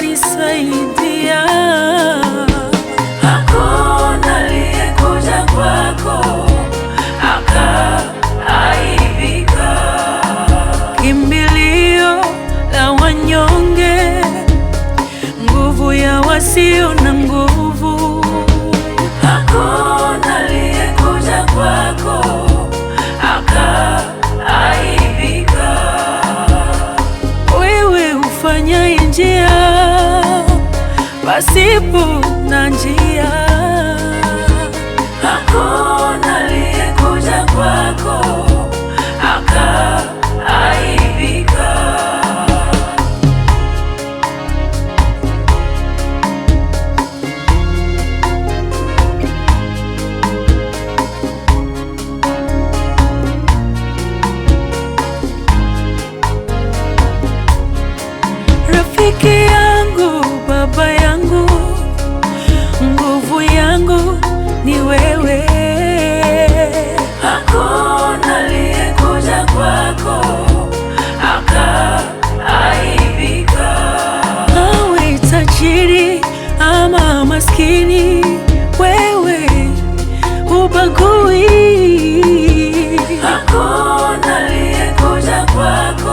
ukanisaidia. Hakuna aliyekuja kwako akaaibika. Kimbilio la wanyonge, nguvu ya wasio na nguvu. Hakuna aliyekuja kwako akaaibika. Wewe ufanya njia pasipo na njia. Hakuna aliyekuja kwako akaaibika. Rafiki yangu, baba yangu, nguvu yangu ni wewe. Hakuna aliyekuja kwako akaaibika. Awe tajiri ama maskini, wewe hubagui. Hakuna aliyekuja kwako